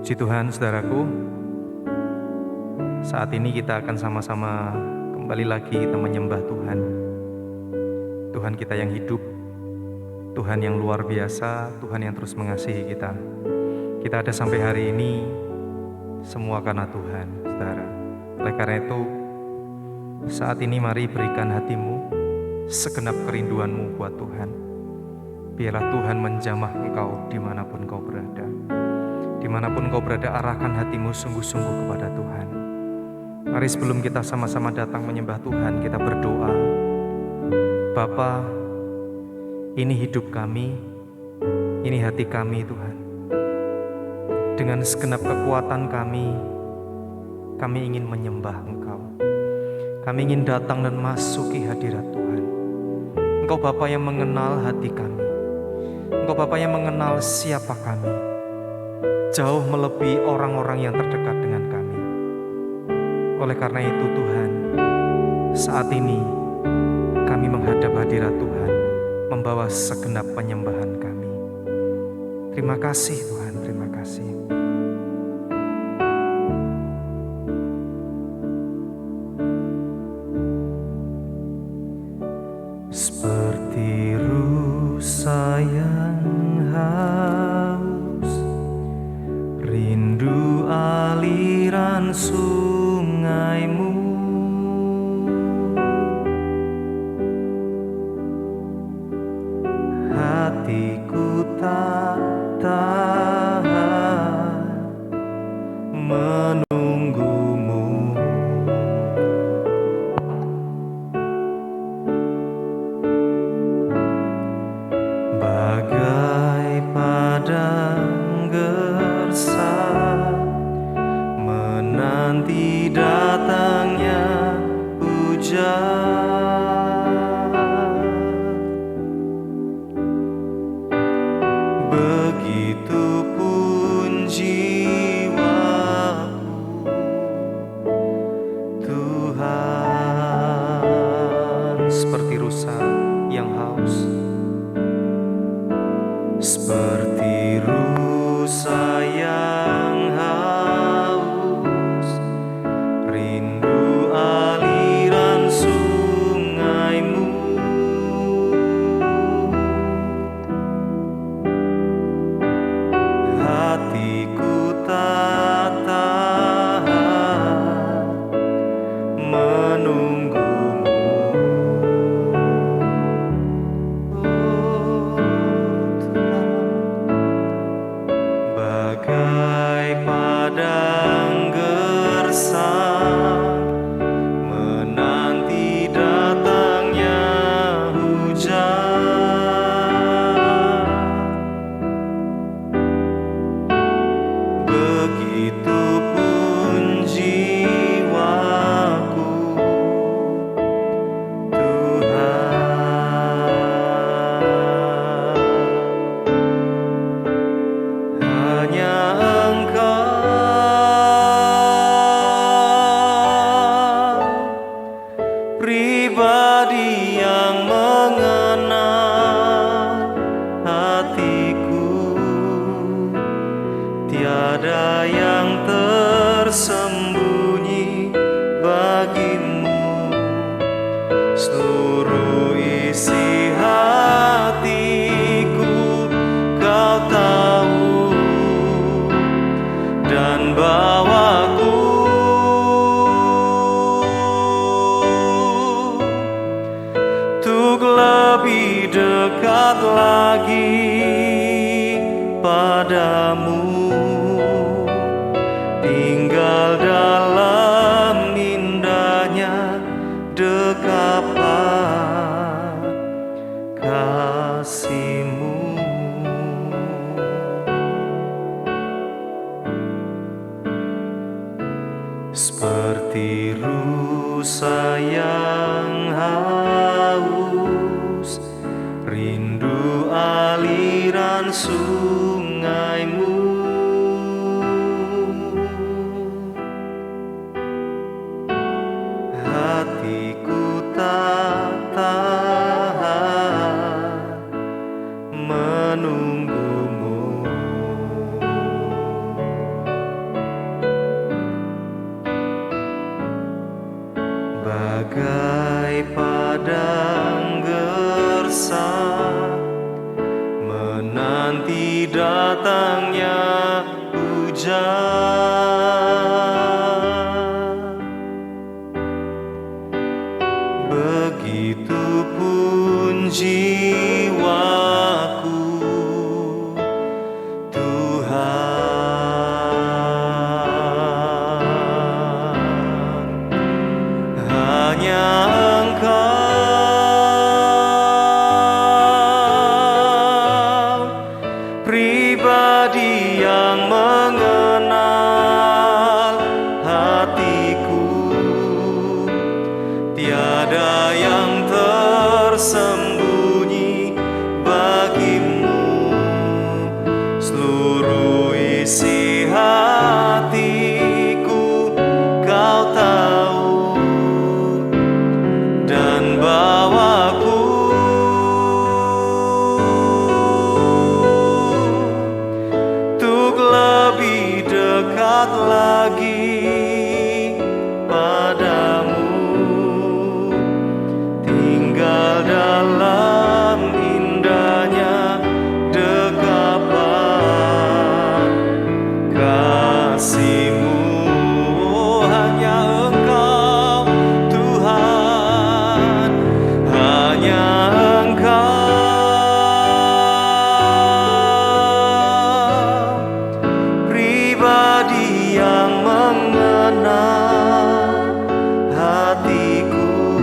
Puji Tuhan, saudaraku. Saat ini kita akan sama-sama kembali lagi kita menyembah Tuhan. Tuhan kita yang hidup, Tuhan yang luar biasa, Tuhan yang terus mengasihi kita. Kita ada sampai hari ini semua karena Tuhan, saudara. Oleh karena itu, saat ini mari berikan hatimu, segenap kerinduanmu buat Tuhan. Biarlah Tuhan menjamah engkau dimanapun kau berada. Dimanapun kau berada, arahkan hatimu sungguh-sungguh kepada Tuhan. Mari sebelum kita sama-sama datang menyembah Tuhan, kita berdoa. Bapa, ini hidup kami, ini hati kami Tuhan. Dengan segenap kekuatan kami ingin menyembah Engkau. Kami ingin datang dan masuki hadirat Tuhan. Engkau Bapa yang mengenal hati kami. Engkau Bapa yang mengenal siapa kami. Jauh melebihi orang-orang yang terdekat dengan kami. Oleh karena itu Tuhan, saat ini kami menghadap hadirat Tuhan, membawa segenap penyembahan kami. Terima kasih Tuhan, terima kasih. Seperti rusa yang haus, rindu aliran sungaimu. Hatiku tak tahan menunggumu. Bagai padang gersang menanti datangnya hujan. Begitupun jiwaku, Tuhan. Seperti rusa yang haus, seperti rusa yang haus, rindu aliran sungaimu. Hatiku tak tahan menunggumu. Bagai padang gersang menanti datangnya hujan. Begitupun jiwaku, Tuhan. Hanya Engkau, pribadi yang mengenal hatiku. Tiada yang tersembunyi bagimu. Seluruh isi hatiku Kau tahu, dan bawaku untuk lebih dekat lagi padamu. Tinggal dalam indahnya dekapan kasih-Mu. Seperti rusa yang haus, rindu aliran sungaimu. Hatiku tak tahan menunggumu. isi hatiku Kau tahu, dan bawaku untuk lebih dekat lagi padamu, tinggal dalam indahnya dekapan kasih-Mu. Hanya Engkau Tuhan, hanya Engkau pribadi yang mengenal hatiku.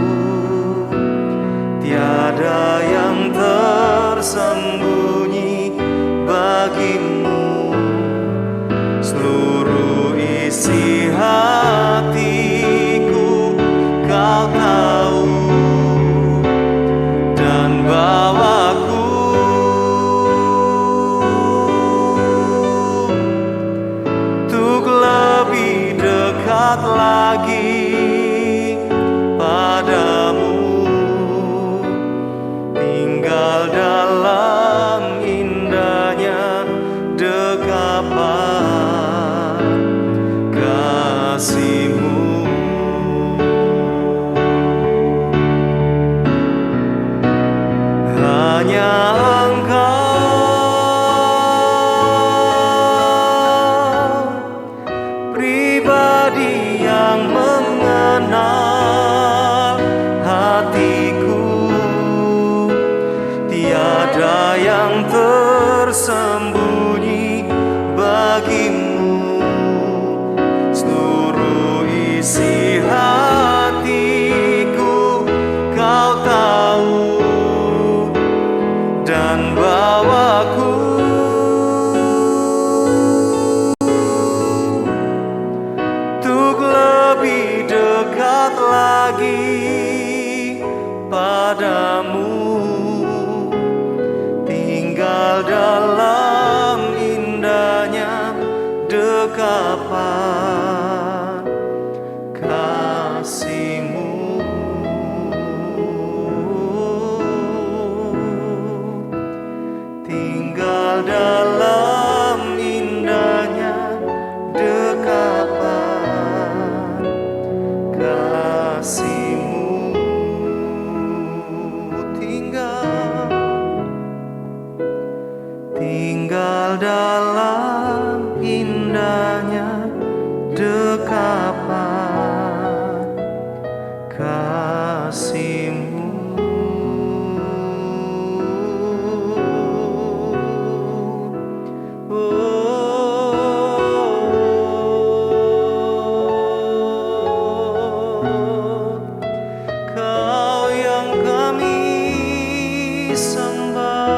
Tiada yang tersembunyi bagimu, seluruh isi hatiku Kau tahu, dan bawaku untuk lebih dekat lagi padamu, tinggal dalam indahnya dekapan kasih-Mu. Hanya Engkau pribadi yang mengenal hatiku. Tiada yang tersembunyi bagimu, seluruh isi hatiku Kau tahu, dan bawaku untuk lebih dekat lagi padamu, tinggal dalam indahnya dekapan kasih-Mu. Tinggal dalam indahnya dekapan kasih-Mu. Tinggal dalam indahnya dekapan kasih-Mu. Kau yang kami sembah,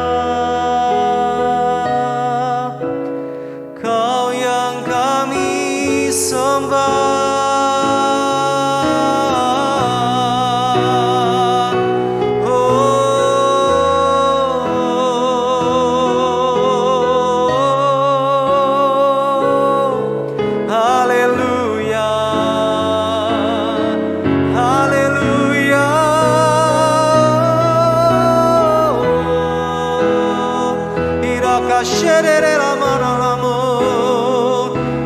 Kau yang kami sembah. Haleluya, haleluya.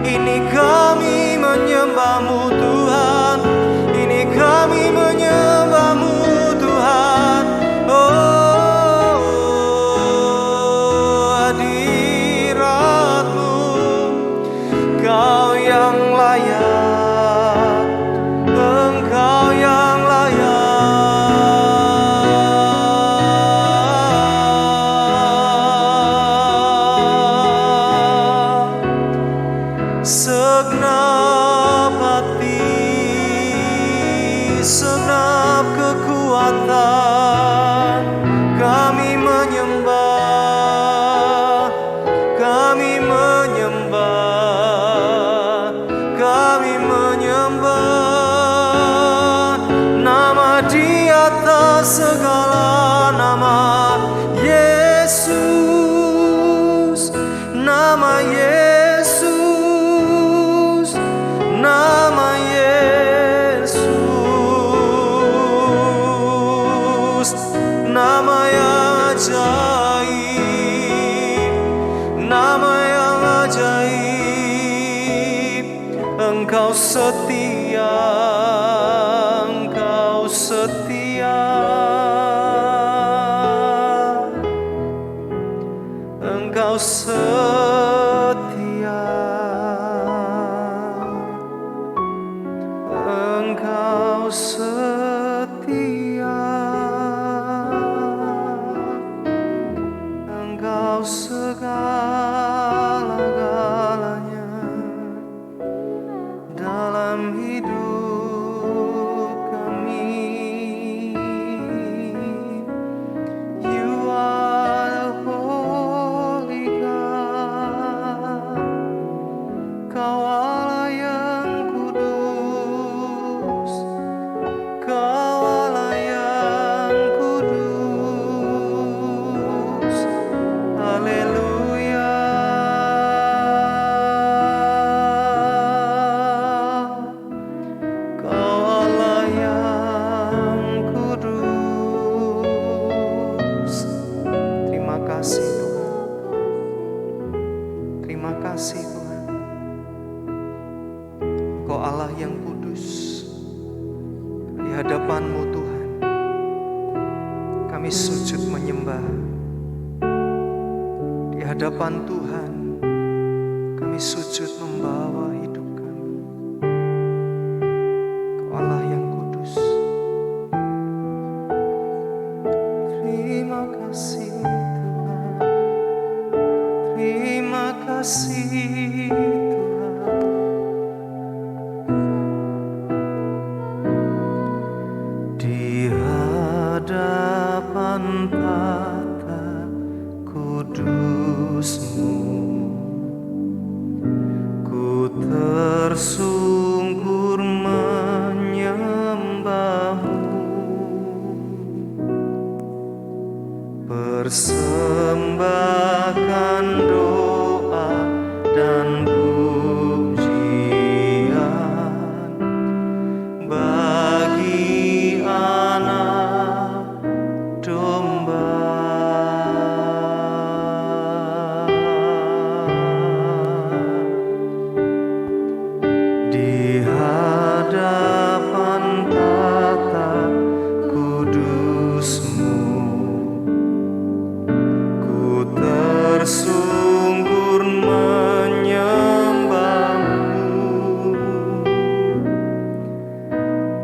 Ini kami menyembah-Mu Tuhan, ini kami menyembah-Mu Tuhan. Oh, hadirat-Mu, Kau yang layak, Engkau yang layak. Segenap hati, segenap kekuatan, kami menyembah, kami menyembah, kami menyembah nama di atas segala nama, Yesus, nama Yesus. ajaib, Engkau setia, Engkau setia, Engkau setia, Engkau setia, Engkau segala-galanya dalam hidup kami. You are the Holy God, Kau Allah yang kudus, Kau Allah yang kudus. Haleluya. Kau Allah yang kudus. Terima kasih Tuhan. Terima kasih Tuhan. Engkau Allah yang kudus. Di hadapan-Mu Tuhan, kami sujud menyembah. Di hadapan Tuhan, kami sujud membawa hidup kami. Engkau Allah yang kudus. Terima kasih Tuhan. Terima kasih Tuhan. Di hadapan tata kudus-Mu, ku tersungkur menyembah-Mu, persembahkan doa dan pujian bagi Anak Domba. Di hadapan tata kudus-Mu, ku tersungkur menyembah-Mu,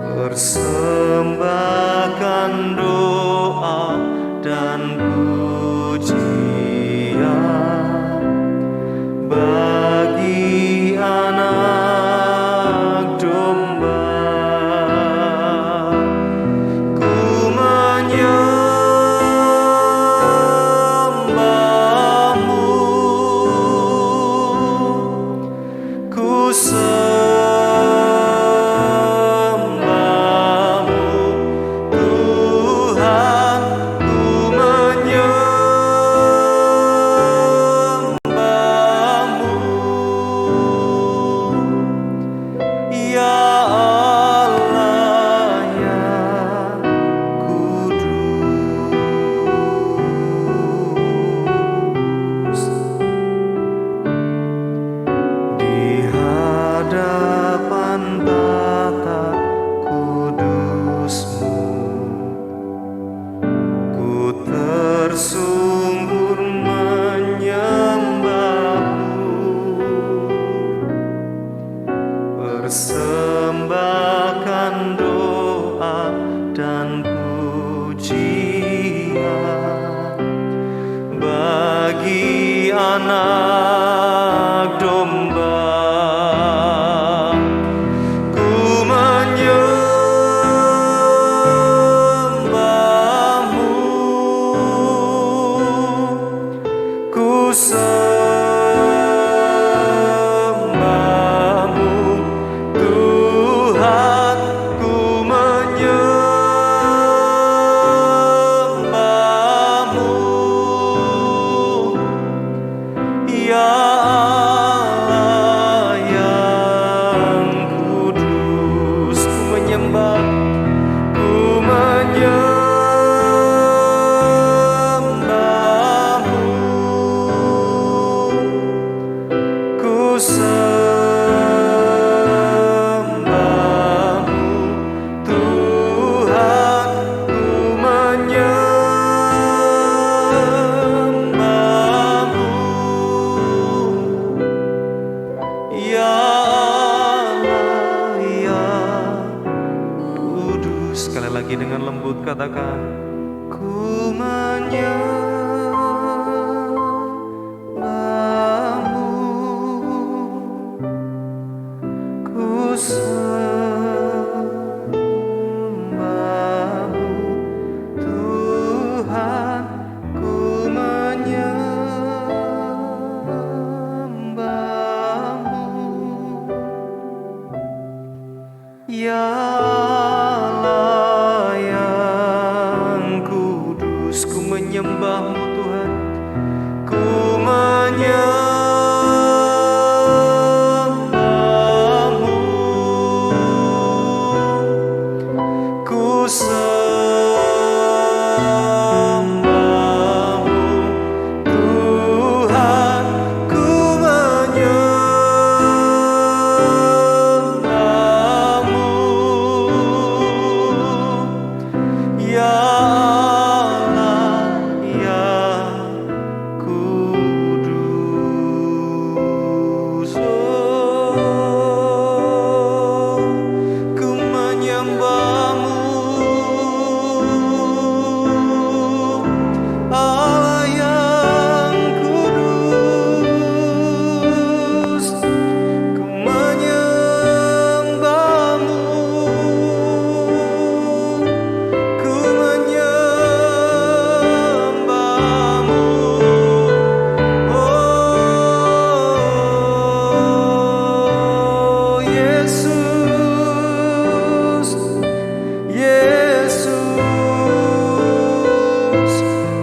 persembahkan doa dan pujian bagi Anak Domba. Ku menyembah-Mu, ku sembah-Mu Tuhan, ku menyembah-Mu, ya Allah yang kudus. Di hadapan tata kudus-Mu, ku tersungkur menyembah-Mu, persembahkan doa dan pujian bagi Anak Domba. Ku menyembah-Mu, ku sembah-Mu Tuhan, ku menyembah-Mu, ya Allah sembahmu Tuhan, ku menyembahmu. Ya Allah, ya Kudus. Sekali lagi dengan lembut katakan, ku menyembahmu, ku sembahmu Tuhan, ku menyembahmu. Ya Allah yang kudus, ku menyembahmu Tuhan, ku menyembahmu, ku sembahmu Tuhan, ku menyembahmu. Ya Allah yang kudus, ku menyembahmu. Allah yang kudus, ku menyembahmu, ku menyembahmu. Oh Yesus, Yesus,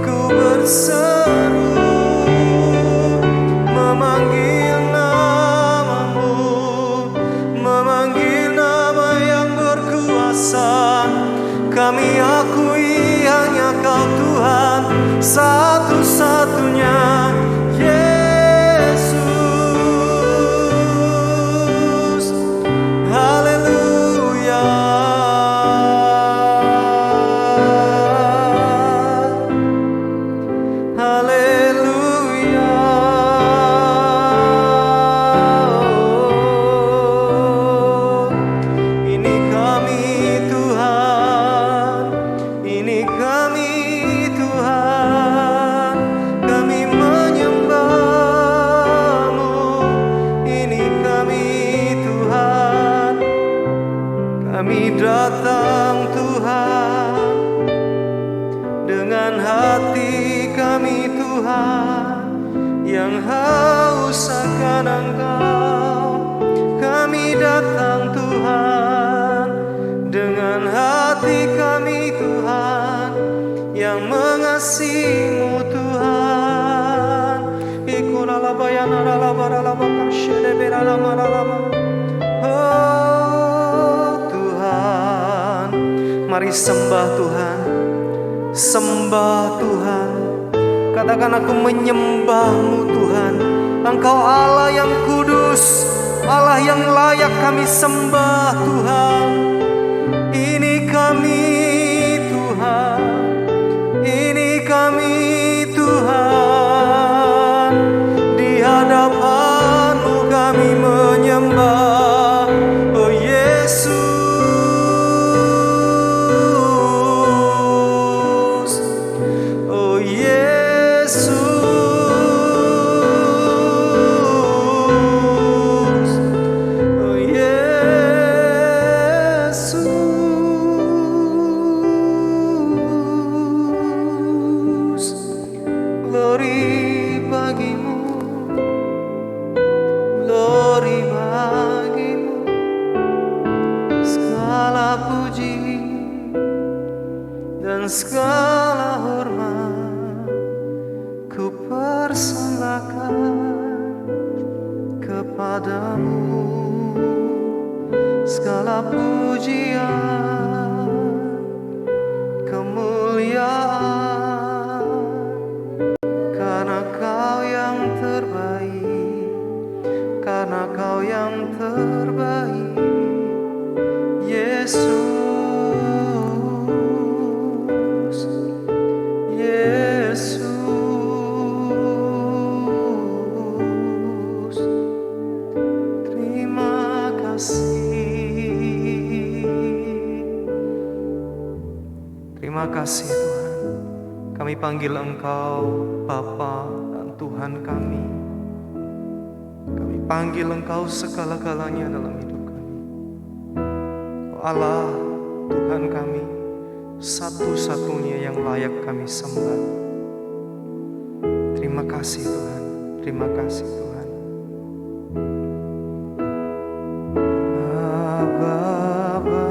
ku berseru memanggil namamu, memanggil nama yang berkuasa. Kami akui hanya Kau Tuhan, satu-satunya. Yesus, haleluya. Haleluya. Ini kami Tuhan, ini kami Tuhan, kami menyembahmu. Ini kami Tuhan, kami datang Tuhan, dengan hati kami Tuhan, yang haus akan Engkau. Kami datang Tuhan, dengan hati kami Tuhan, yang mengasihi-Mu Tuhan. Oh Tuhan, mari sembah Tuhan, sembah Tuhan. Katakan, aku menyembah-Mu Tuhan. Engkau Allah yang kudus, Allah yang layak kami sembah Tuhan. Ini kami Tuhan, ini kami Tuhan, di hadapan-Mu kami menyembah. Oh Yesus, oh Yesus, oh Yesus. Glory bagimu, glory bagimu, segala puji dan segala hormat ku persembahkan kepadamu. Segala pujian, kemuliaan, karena Kau yang terbaik. karena Kau yang terbaik, Yesus, Yesus. Terima kasih, terima kasih Tuhan. Kami panggil Engkau Bapa dan Tuhan kami. Kami panggil Engkau segala-galanya dalam hidup kami. Oh Allah, Tuhan kami, satu-satunya yang layak kami sembah. Terima kasih Tuhan, terima kasih Tuhan. Abba, Bapa,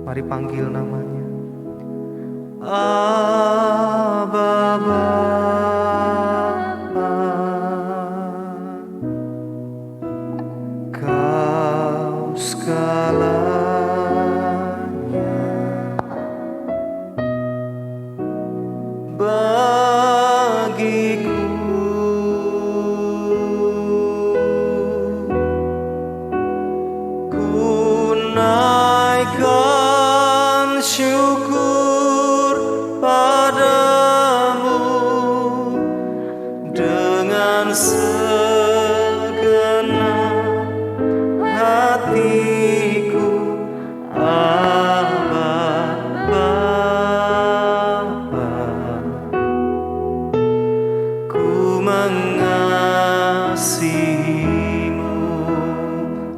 mari panggil namanya. Abba, Bapa, Kau segalanya bagiku. Ku naikkan syukur padamu dengan segenap hatiku. Abba, Bapa, ku mengasihimu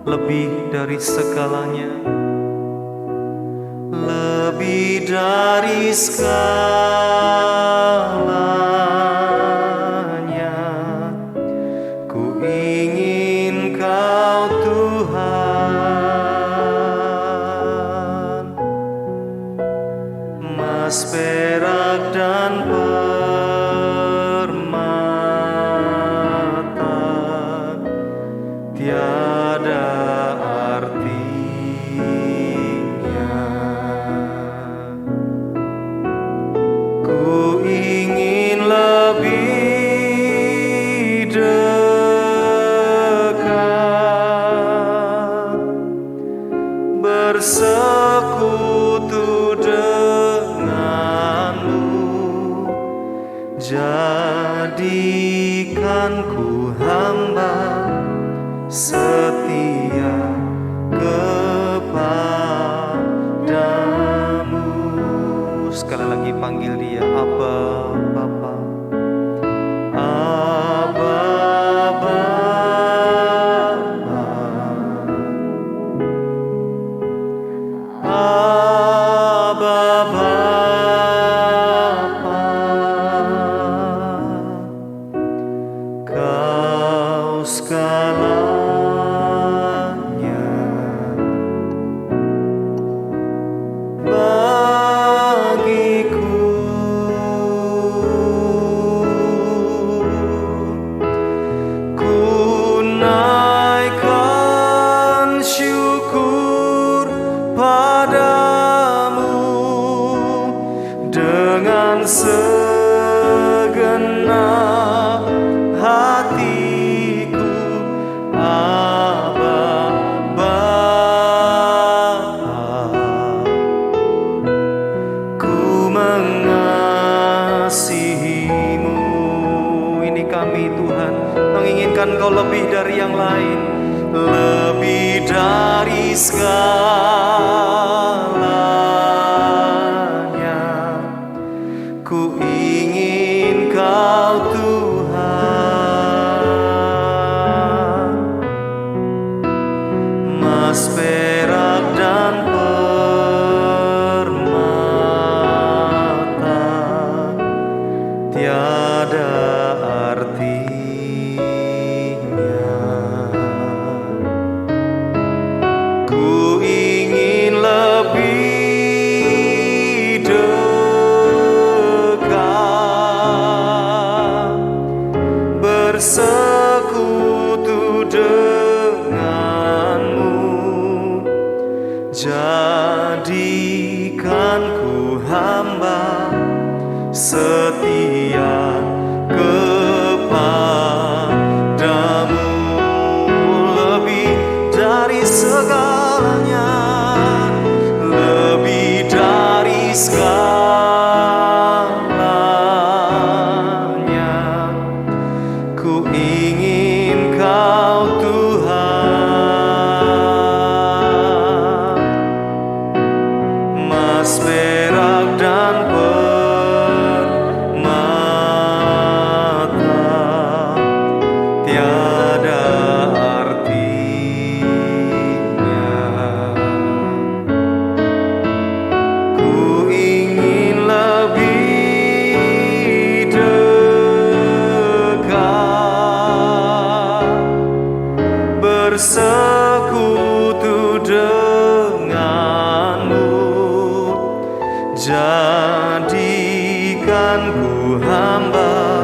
lebih dari segalanya, lebih dari segalanya. Ku ingin Kau Tuhan, emas, perak, dan permata tiada artinya. Ku ingin lebih dekat, bersekutu denganmu. Jadikan ku hamba setia kepadamu. Sekali lagi panggil dia, Abba, Bapa. Abba, Bapa, Abba, Bapa, Kau segalanya bagiku. Ku naikkan syukur padamu dengan segenap hatiku. Abba, Bapa, ku mengasihimu. Ini kami Tuhan, menginginkan Kau lebih dari yang lain, lebih dari segalanya. Ku ingin Kau Tuhan, emas, perak, dan permata tiada artinya. Ku ingin lebih ingin Kau Tuhan, emas, perak, dan permata tiada artinya. Ku ingin lebih dekat, bersekutu denganmu. Jadikan ku hamba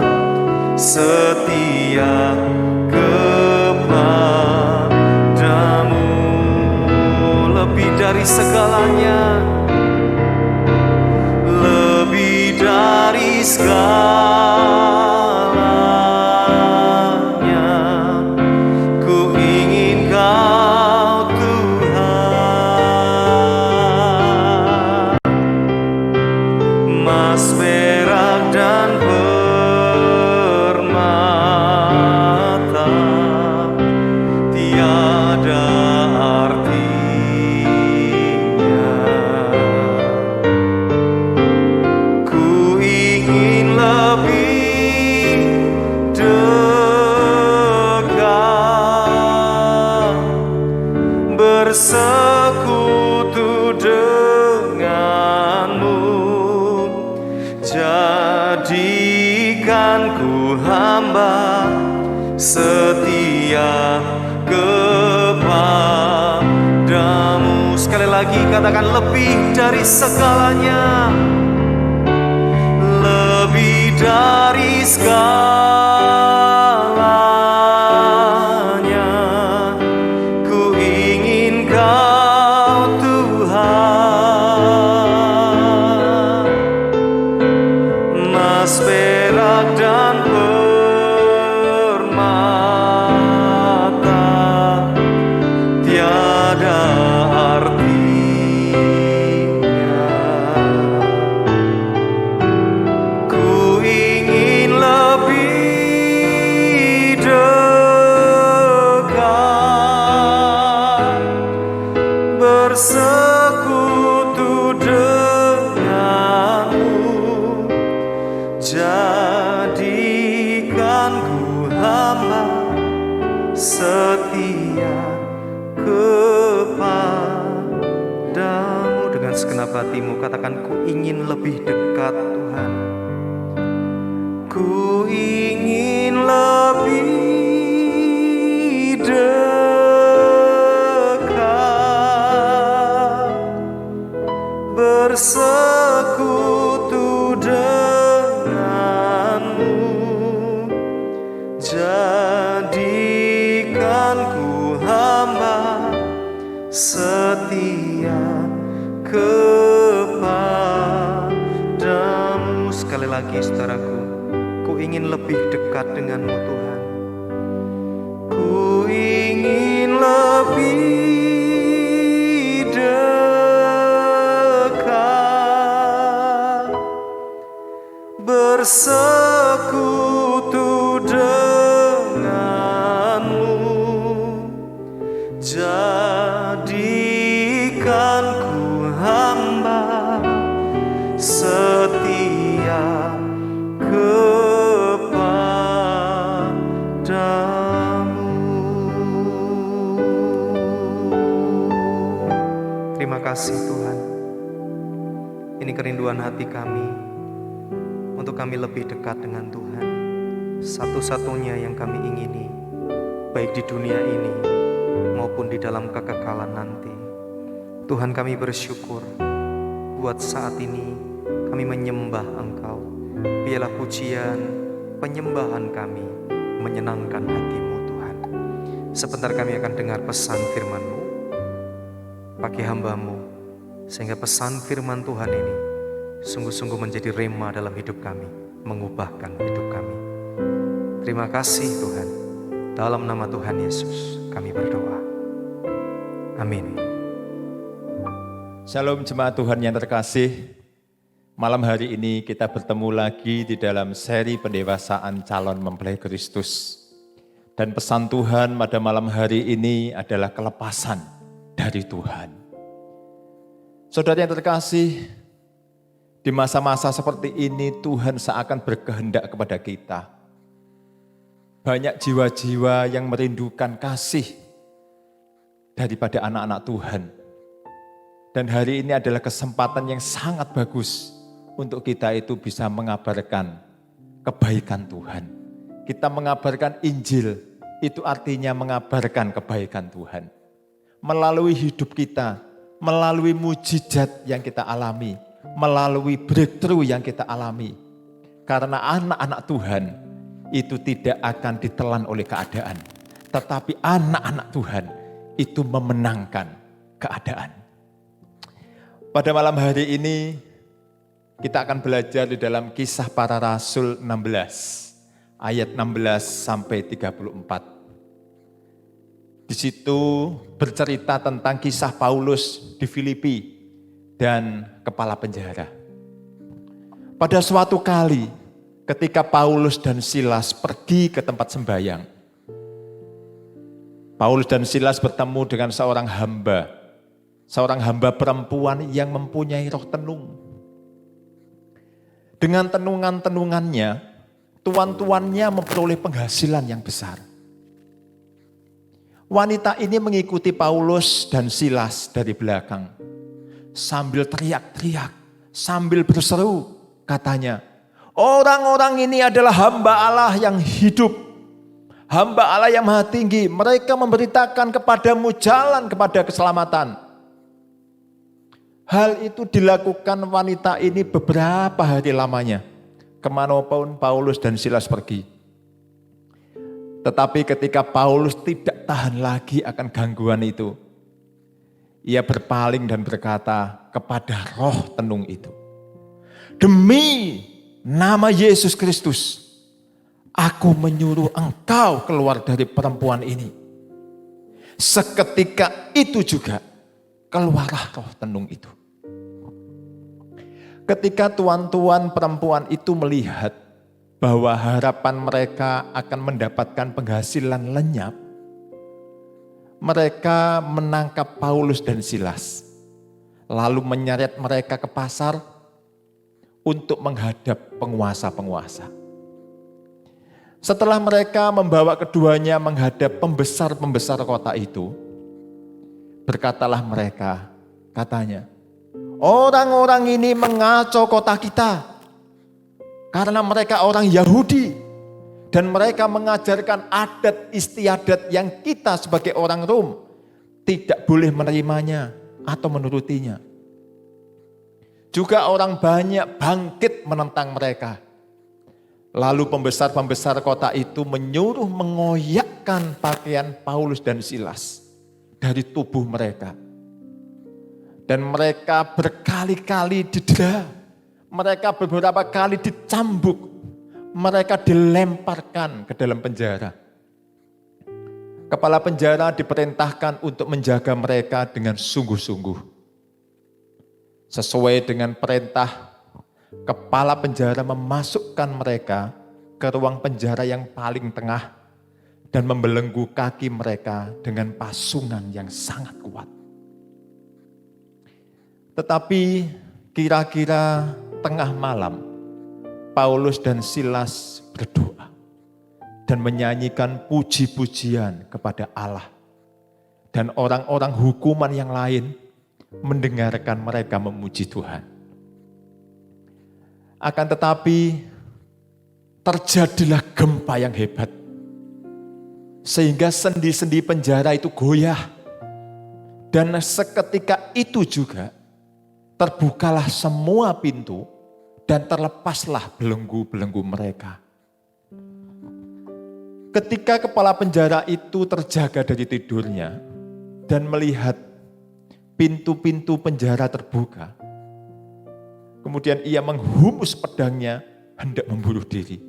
setia kepadamu. Lebih dari segalanya, lebih dari segalanya, ku ingin Kau Tuhan, emas, perak, dan permata tiada artinya. Ku ingin lebih dekat, bersekutu denganmu. Jadikan ku hamba setia kepadamu. Sekali lagi katakan, lebih dari segalanya, lebih dari segalanya, ku ingin Kau Tuhan, emas, perak, dan permata tiada artinya. Ku ingin lebih dekat, bersekutu denganmu. Jadikan ku hamba setia kepadamu. Dengan segenap hatimu katakan, ku ingin lebih dekat Tuhan. Ku ingin lebih dekat, bersekutu denganmu. Jadikan ku hamba setia kepadamu. Sekali lagi saudaraku, ku ingin lebih dekat denganmu Tuhan. Ku ingin lebih dekat, bersekutu denganmu. Jadikan ku hamba setia kepadamu. Terima kasih Tuhan. Ini kerinduan hati kami, untuk kami lebih dekat dengan Tuhan. Satu-satunya yang kami ingini, baik di dunia ini maupun di dalam kekekalan nanti. Tuhan, kami bersyukur buat saat ini kami menyembah Engkau. Biarlah pujian, penyembahan kami menyenangkan hati-Mu Tuhan. Sebentar kami akan dengar pesan firman-Mu bagi hamba-Mu, sehingga pesan firman Tuhan ini sungguh-sungguh menjadi rema dalam hidup kami, mengubahkan hidup kami. Terima kasih Tuhan. Dalam nama Tuhan Yesus kami berdoa. Amin. Shalom jemaat Tuhan yang terkasih. Malam hari ini kita bertemu lagi di dalam seri pendewasaan calon mempelai Kristus. Dan pesan Tuhan pada malam hari ini adalah kelepasan dari Tuhan. Saudara yang terkasih, di masa-masa seperti ini Tuhan seakan berkehendak kepada kita. Banyak jiwa-jiwa yang merindukan kasih daripada anak-anak Tuhan. Dan hari ini adalah kesempatan yang sangat bagus untuk kita itu bisa mengabarkan kebaikan Tuhan. Kita mengabarkan Injil, itu artinya mengabarkan kebaikan Tuhan. Melalui hidup kita, melalui mujizat yang kita alami, melalui breakthrough yang kita alami. Karena anak-anak Tuhan itu tidak akan ditelan oleh keadaan. Tetapi anak-anak Tuhan itu memenangkan keadaan. Pada malam hari ini kita akan belajar di dalam Kisah Para Rasul 16 ayat 16 sampai 34. Di situ bercerita tentang kisah Paulus di Filipi dan kepala penjara. Pada suatu kali ketika Paulus dan Silas pergi ke tempat sembahyang, Paulus dan Silas bertemu dengan seorang hamba perempuan yang mempunyai roh tenung. Dengan tenungan-tenungannya, tuan-tuannya memperoleh penghasilan yang besar. Wanita ini mengikuti Paulus dan Silas dari belakang. Sambil teriak-teriak, sambil berseru, katanya, orang-orang ini adalah hamba Allah yang hidup, hamba Allah yang maha tinggi. Mereka memberitakan kepadamu jalan kepada keselamatan. Hal itu dilakukan wanita ini beberapa hari lamanya, kemanapun Paulus dan Silas pergi. Tetapi ketika Paulus tidak tahan lagi akan gangguan itu, ia berpaling dan berkata kepada roh tenung itu, demi nama Yesus Kristus, aku menyuruh engkau keluar dari perempuan ini. Seketika itu juga keluarlah roh tenung itu. Ketika tuan-tuan perempuan itu melihat bahwa harapan mereka akan mendapatkan penghasilan lenyap, mereka menangkap Paulus dan Silas, lalu menyeret mereka ke pasar untuk menghadap penguasa-penguasa. Setelah mereka membawa keduanya menghadap pembesar-pembesar kota itu, berkatalah mereka, katanya, orang-orang ini mengacau kota kita karena mereka orang Yahudi dan mereka mengajarkan adat istiadat yang kita sebagai orang Rom tidak boleh menerimanya atau menurutinya. Juga orang banyak bangkit menentang mereka. Lalu pembesar-pembesar kota itu menyuruh mengoyakkan pakaian Paulus dan Silas dari tubuh mereka. Dan mereka berkali-kali didera, mereka beberapa kali dicambuk, mereka dilemparkan ke dalam penjara. Kepala penjara diperintahkan untuk menjaga mereka dengan sungguh-sungguh. Sesuai dengan perintah, kepala penjara memasukkan mereka ke ruang penjara yang paling tengah dan membelenggu kaki mereka dengan pasungan yang sangat kuat. Tetapi kira-kira tengah malam, Paulus dan Silas berdoa dan menyanyikan puji-pujian kepada Allah. Dan orang-orang hukuman yang lain mendengarkan mereka memuji Tuhan. Akan tetapi terjadilah gempa yang hebat. Sehingga sendi-sendi penjara itu goyah. Dan seketika itu juga terbukalah semua pintu dan terlepaslah belenggu-belenggu mereka. Ketika kepala penjara itu terjaga dari tidurnya dan melihat pintu-pintu penjara terbuka, kemudian ia menghumus pedangnya hendak membunuh diri.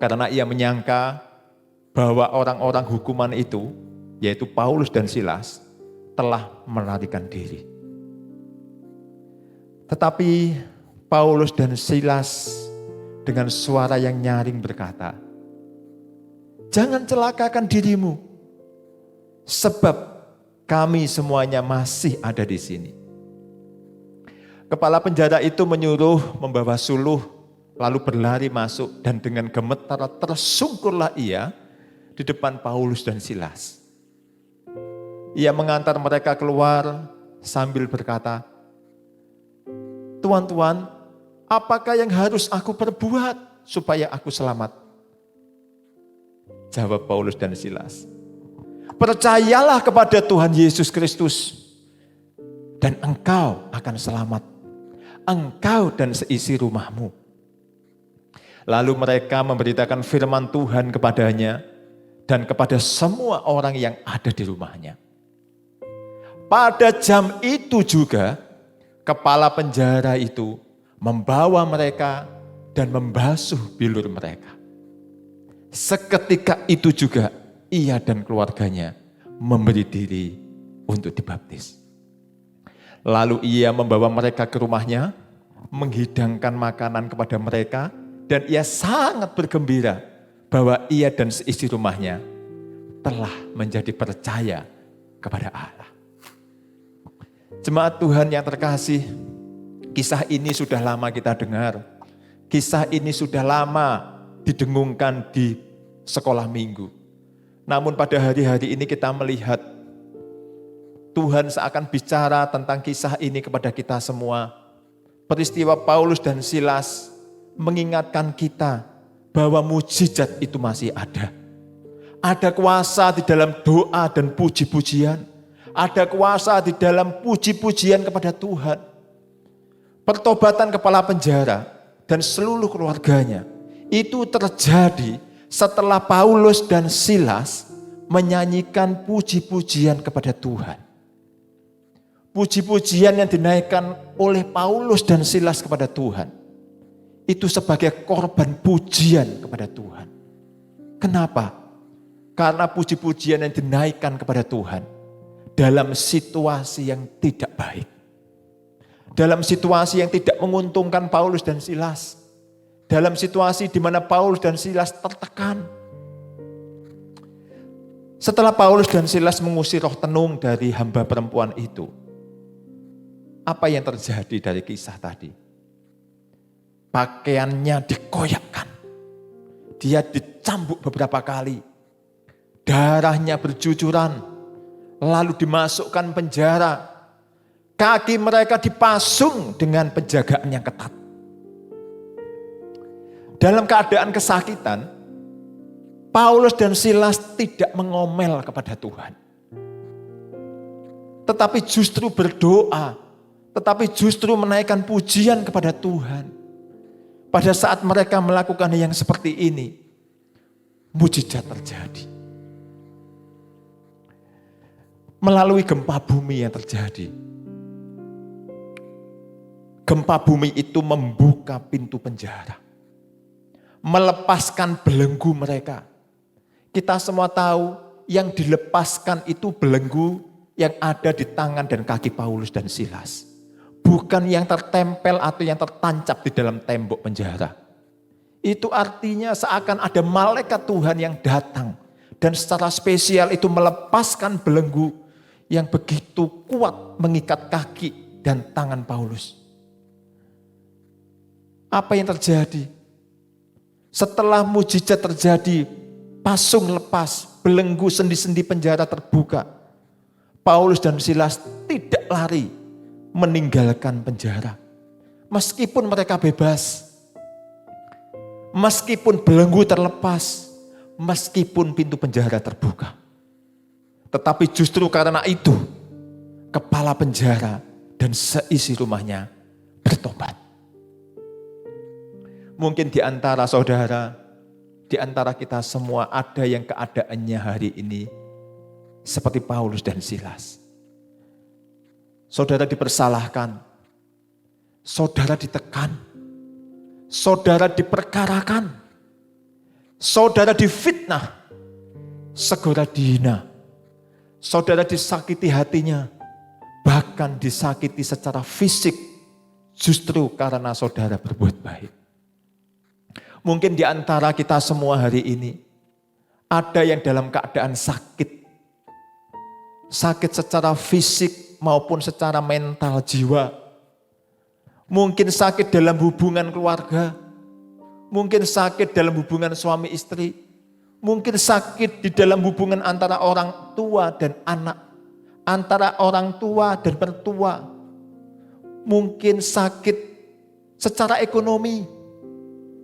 Karena ia menyangka bahwa orang-orang hukuman itu, yaitu Paulus dan Silas, telah melarikan diri. Tetapi Paulus dan Silas dengan suara yang nyaring berkata, Jangan celakakan dirimu, sebab kami semuanya masih ada di sini. Kepala penjara itu menyuruh membawa suluh, lalu berlari masuk, dan dengan gemetar tersungkurlah ia di depan Paulus dan Silas. Ia mengantar mereka keluar sambil berkata, "Tuan-tuan, apakah yang harus aku perbuat supaya aku selamat?" Jawab Paulus dan Silas, "Percayalah kepada Tuhan Yesus Kristus, dan engkau akan selamat, engkau dan seisi rumahmu." Lalu mereka memberitakan firman Tuhan kepadanya dan kepada semua orang yang ada di rumahnya. Pada jam itu juga, kepala penjara itu membawa mereka dan membasuh bilur mereka. Seketika itu juga ia dan keluarganya memberi diri untuk dibaptis. Lalu ia membawa mereka ke rumahnya, menghidangkan makanan kepada mereka, dan ia sangat bergembira bahwa ia dan seisi rumahnya telah menjadi percaya kepada Allah. Jemaat Tuhan yang terkasih, kisah ini sudah lama kita dengar. Kisah ini sudah lama didengungkan di sekolah minggu. Namun pada hari-hari ini kita melihat Tuhan seakan bicara tentang kisah ini kepada kita semua. Peristiwa Paulus dan Silas mengingatkan kita bahwa mujizat itu masih ada. Ada kuasa di dalam doa dan puji-pujian. Ada kuasa di dalam puji-pujian kepada Tuhan. Pertobatan kepala penjara dan seluruh keluarganya itu terjadi setelah Paulus dan Silas menyanyikan puji-pujian kepada Tuhan. Puji-pujian yang dinaikkan oleh Paulus dan Silas kepada Tuhan itu sebagai korban pujian kepada Tuhan. Kenapa? Karena puji-pujian yang dinaikkan kepada Tuhan dalam situasi yang tidak baik. Dalam situasi yang tidak menguntungkan Paulus dan Silas. Dalam situasi di mana Paulus dan Silas tertekan. Setelah Paulus dan Silas mengusir roh tenung dari hamba perempuan itu, apa yang terjadi dari kisah tadi? Pakaiannya dikoyakkan. Dia dicambuk beberapa kali. Darahnya bercucuran. Lalu dimasukkan penjara. Kaki mereka dipasung dengan penjagaan yang ketat. Dalam keadaan kesakitan, Paulus dan Silas tidak mengomel kepada Tuhan. Tetapi justru berdoa, tetapi justru menaikkan pujian kepada Tuhan. Pada saat mereka melakukan yang seperti ini, mujizat terjadi. Melalui gempa bumi yang terjadi. Gempa bumi itu membuka pintu penjara. Melepaskan belenggu mereka. Kita semua tahu yang dilepaskan itu belenggu yang ada di tangan dan kaki Paulus dan Silas. Bukan yang tertempel atau yang tertancap di dalam tembok penjara. Itu artinya seakan ada malaikat Tuhan yang datang. Dan secara spesial itu melepaskan belenggu yang begitu kuat mengikat kaki dan tangan Paulus. Apa yang terjadi? Setelah mujizat terjadi, pasung lepas, belenggu sendi-sendi penjara terbuka. Paulus dan Silas tidak lari meninggalkan penjara. Meskipun mereka bebas, meskipun belenggu terlepas, meskipun pintu penjara terbuka. Tetapi justru karena itu, kepala penjara dan seisi rumahnya bertobat. Mungkin di antara saudara, di antara kita semua ada yang keadaannya hari ini seperti Paulus dan Silas. Saudara dipersalahkan, saudara ditekan, saudara diperkarakan, saudara difitnah, saudara dihina, saudara disakiti hatinya, bahkan disakiti secara fisik justru karena saudara berbuat baik. Mungkin di antara kita semua hari ini Ada yang dalam keadaan sakit. Sakit secara fisik maupun secara mental jiwa. Mungkin sakit dalam hubungan keluarga. Mungkin sakit dalam hubungan suami istri. Mungkin sakit di dalam hubungan antara orang tua dan anak. Antara orang tua dan mertua. Mungkin sakit secara ekonomi.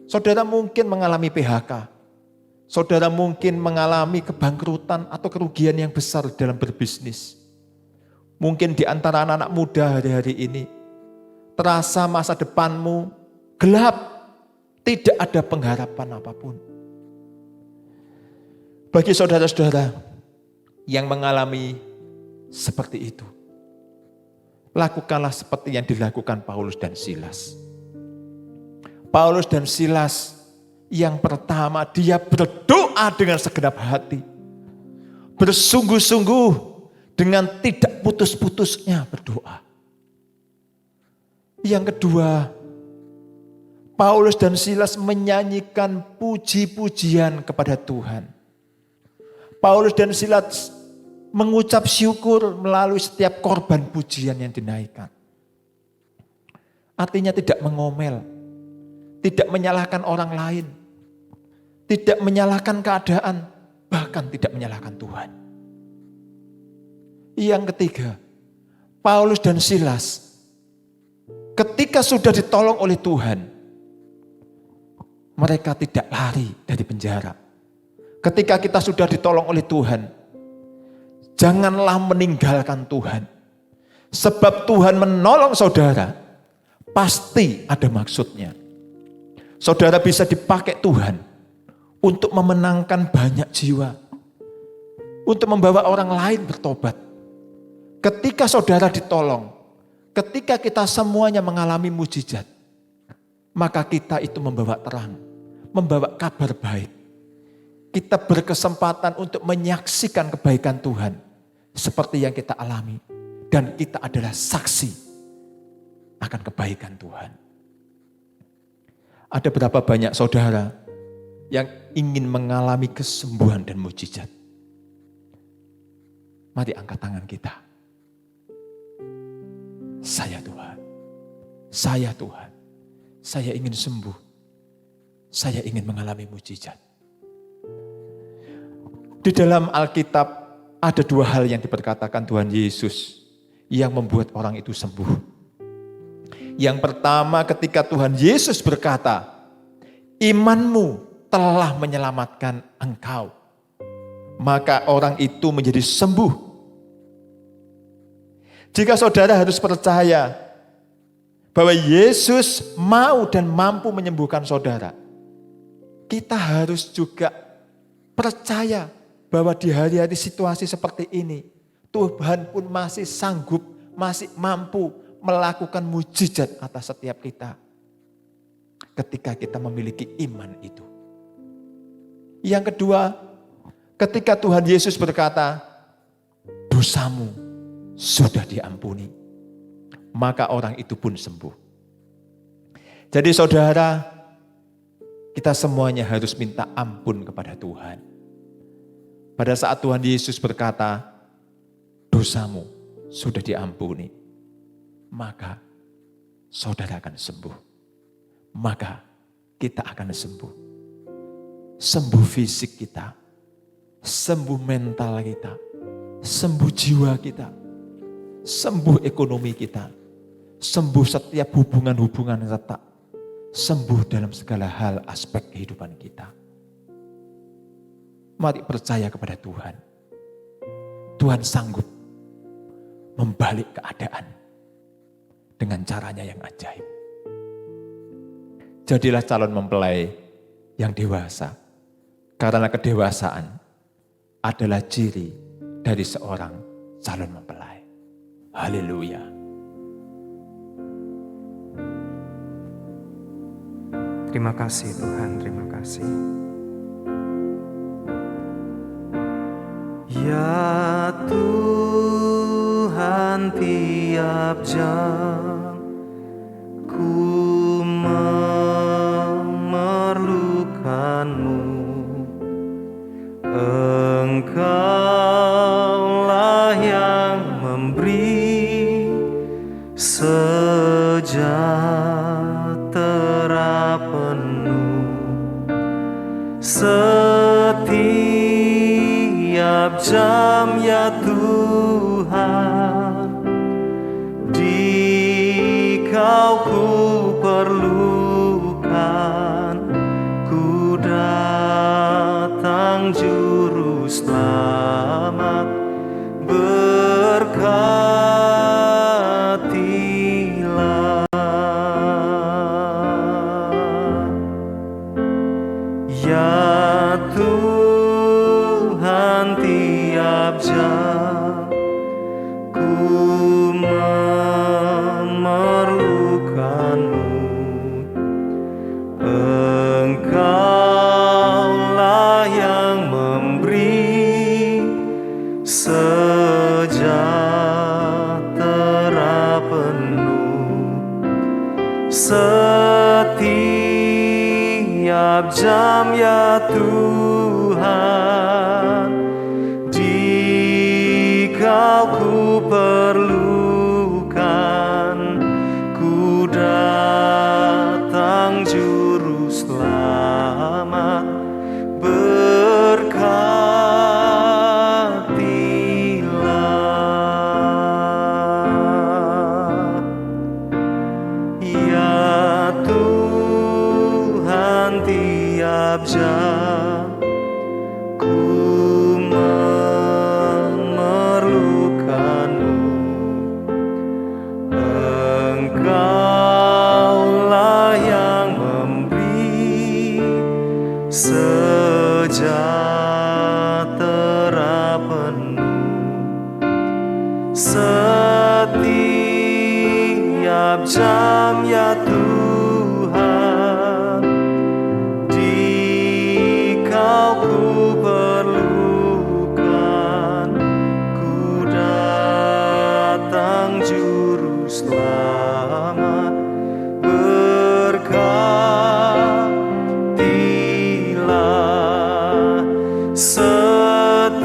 Saudara mungkin mengalami PHK. Saudara mungkin mengalami kebangkrutan atau kerugian yang besar dalam berbisnis. Mungkin di antara anak-anak muda hari-hari ini, terasa masa depanmu gelap, tidak ada pengharapan apapun. Bagi saudara-saudara yang mengalami seperti itu, lakukanlah seperti yang dilakukan Paulus dan Silas. Paulus dan Silas yang pertama dia berdoa dengan segenap hati. Bersungguh-sungguh dengan tidak putus-putusnya berdoa. Yang kedua, Paulus dan Silas menyanyikan puji-pujian kepada Tuhan. Paulus dan Silas mengucap syukur melalui setiap korban pujian yang dinaikkan. Artinya tidak mengomel, tidak menyalahkan orang lain, tidak menyalahkan keadaan, bahkan tidak menyalahkan Tuhan. Yang ketiga, Paulus dan Silas ketika sudah ditolong oleh Tuhan, mereka tidak lari dari penjara. Ketika kita sudah ditolong oleh Tuhan, janganlah meninggalkan Tuhan. Sebab Tuhan menolong saudara, pasti ada maksudnya. Saudara bisa dipakai Tuhan untuk memenangkan banyak jiwa. Untuk membawa orang lain bertobat. Ketika saudara ditolong, ketika kita semuanya mengalami mujizat, maka kita itu membawa terang, membawa kabar baik. Kita berkesempatan untuk menyaksikan kebaikan Tuhan seperti yang kita alami. Dan kita adalah saksi akan kebaikan Tuhan. Ada berapa banyak saudara yang ingin mengalami kesembuhan dan mujizat? Mari angkat tangan kita. Saya Tuhan, saya Tuhan, saya ingin sembuh, saya ingin mengalami mujizat. Di dalam Alkitab ada dua hal yang diperkatakan Tuhan Yesus yang membuat orang itu sembuh. Yang pertama ketika Tuhan Yesus berkata, imanmu telah menyelamatkan engkau. Maka orang itu menjadi sembuh. Jika saudara harus percaya bahwa Yesus mau dan mampu menyembuhkan saudara, kita harus juga percaya bahwa di hari-hari situasi seperti ini, Tuhan pun masih sanggup, masih mampu melakukan mujizat atas setiap kita. Ketika kita memiliki iman itu. Yang kedua, ketika Tuhan Yesus berkata, dosamu sudah diampuni. Maka orang itu pun sembuh. Jadi saudara, kita semuanya harus minta ampun kepada Tuhan. Pada saat Tuhan Yesus berkata, dosamu sudah diampuni, maka saudara akan sembuh. Maka kita akan sembuh. Sembuh fisik kita, sembuh mental kita, sembuh jiwa kita, sembuh ekonomi kita, sembuh setiap hubungan-hubungan yang retak, sembuh dalam segala hal aspek kehidupan kita. Mari percaya kepada Tuhan. Tuhan sanggup membalik keadaan dengan caranya yang ajaib. Jadilah calon mempelai yang dewasa. Karena kedewasaan adalah ciri dari seorang calon mempelai. Haleluya. Terima kasih Tuhan, terima kasih. Ya Tuhan, tiap jam ku memerlukan-Mu, Engkaulah yang memberi sejahtera penuh setiap jam ya Tuhan. Di Kau ku perlukan, ku datang Juru Selamat, berkatilah. Ya Tuhan, tiap jam ku memerlukan-Mu. Engkaulah yang memberi sejahtera penuh setiap jam ya Tuhan. Di Kau ku perlukan, ku datang Juru Selamat, berkatilah. Ya Tuhan, tiap jam ku memerlukan-Mu. Engkaulah yang memberi sejahtera penuh setiap jam ya Tuhan. Di Kau ku perlukan, ku datang Juru Selamat, berkatilah. Setiap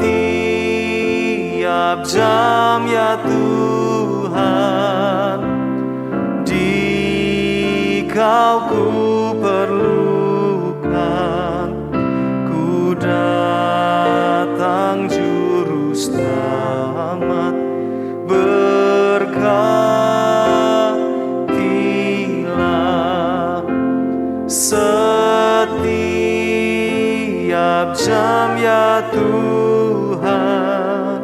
jam ya Tuhan. Di Kau ku perlukan, ku datang Juru Selamat, berkatilah. Setiap jam ya Tuhan.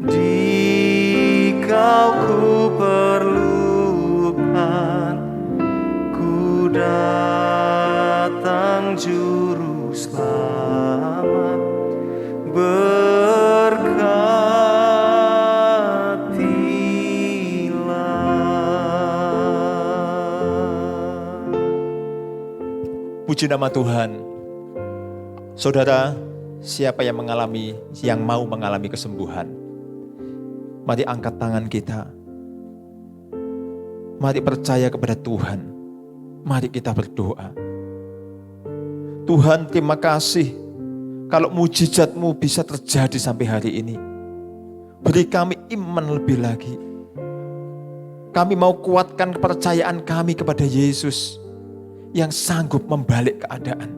Di Kau ku perlukan, ku datang Juru Selamat, berkatilah. Puji nama Tuhan. Saudara, siapa yang mau mengalami kesembuhan? Mari angkat tangan kita. Mari percaya kepada Tuhan. Mari kita berdoa. Tuhan, terima kasih kalau mujizat-Mu bisa terjadi sampai hari ini. Beri kami iman lebih lagi. Kami mau kuatkan kepercayaan kami kepada Yesus yang sanggup membalik keadaan.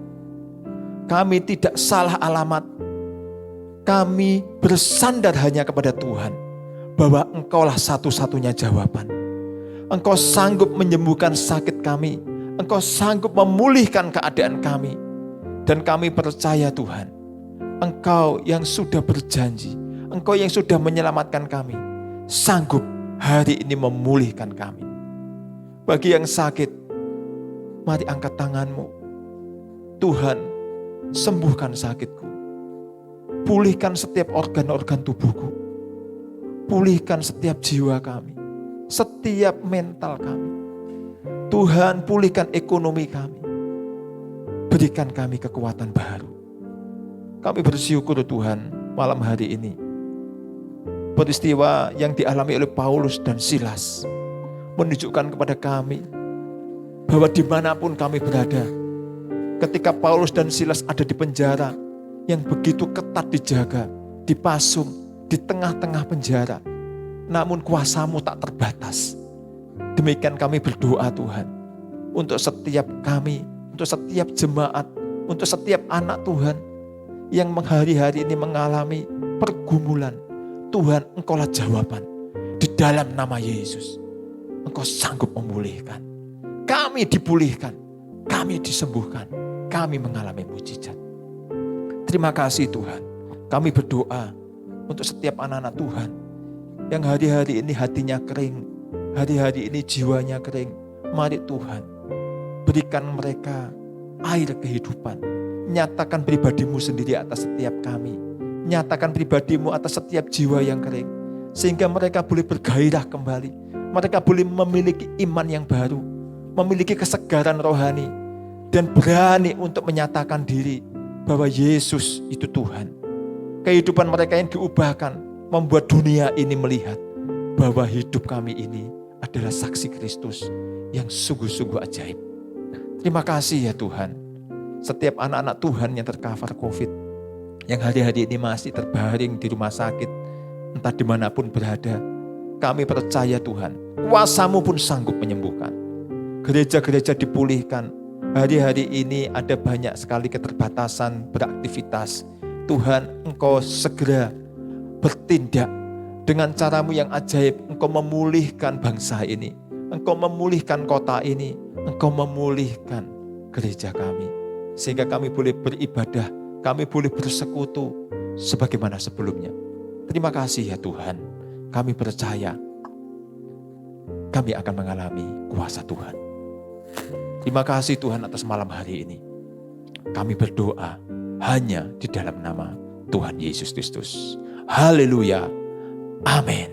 Kami tidak salah alamat. Kami bersandar hanya kepada Tuhan, bahwa Engkaulah satu-satunya jawaban. Engkau sanggup menyembuhkan sakit kami. Engkau sanggup memulihkan keadaan kami. Dan kami percaya Tuhan, Engkau yang sudah berjanji, Engkau yang sudah menyelamatkan kami, sanggup hari ini memulihkan kami. Bagi yang sakit, mari angkat tangan-Mu. Tuhan, sembuhkan sakitku. Pulihkan setiap organ-organ tubuhku. Pulihkan setiap jiwa kami. Setiap mental kami. Tuhan, pulihkan ekonomi kami. Berikan kami kekuatan baru. Kami bersyukur Tuhan malam hari ini. Peristiwa yang dialami oleh Paulus dan Silas menunjukkan kepada kami bahwa dimanapun kami berada, ketika Paulus dan Silas ada di penjara, yang begitu ketat dijaga, dipasung, di tengah-tengah penjara. Namun kuasa-Mu tak terbatas. Demikian kami berdoa Tuhan, untuk setiap kami, untuk setiap jemaat, untuk setiap anak Tuhan, yang hari-hari ini mengalami pergumulan. Tuhan, Engkaulah jawaban. Di dalam nama Yesus, Engkau sanggup memulihkan. Kami dipulihkan, kami disembuhkan, kami mengalami mujizat. Terima kasih Tuhan. Kami berdoa untuk setiap anak-anak Tuhan yang hari-hari ini hatinya kering, hari-hari ini jiwanya kering. Mari Tuhan, berikan mereka air kehidupan. Nyatakan pribadi-Mu sendiri atas setiap kami. Nyatakan pribadi-Mu atas setiap jiwa yang kering. Sehingga mereka boleh bergairah kembali. Mereka boleh memiliki iman yang baru. Memiliki kesegaran rohani. Dan berani untuk menyatakan diri bahwa Yesus itu Tuhan. Kehidupan mereka yang diubahkan membuat dunia ini melihat bahwa hidup kami ini adalah saksi Kristus yang sungguh-sungguh ajaib. Terima kasih ya Tuhan. Setiap anak-anak Tuhan yang tercover COVID, yang hari-hari ini masih terbaring di rumah sakit, entah dimanapun berada, kami percaya Tuhan, kuasa-Mu pun sanggup menyembuhkan. Gereja-gereja dipulihkan. Hari-hari ini ada banyak sekali keterbatasan beraktivitas. Tuhan, Engkau segera bertindak dengan cara-Mu yang ajaib. Engkau memulihkan bangsa ini. Engkau memulihkan kota ini. Engkau memulihkan gereja kami. Sehingga kami boleh beribadah, kami boleh bersekutu sebagaimana sebelumnya. Terima kasih ya Tuhan. Kami percaya kami akan mengalami kuasa Tuhan. Terima kasih Tuhan atas malam hari ini. Kami berdoa hanya di dalam nama Tuhan Yesus Kristus. Haleluya. Amin.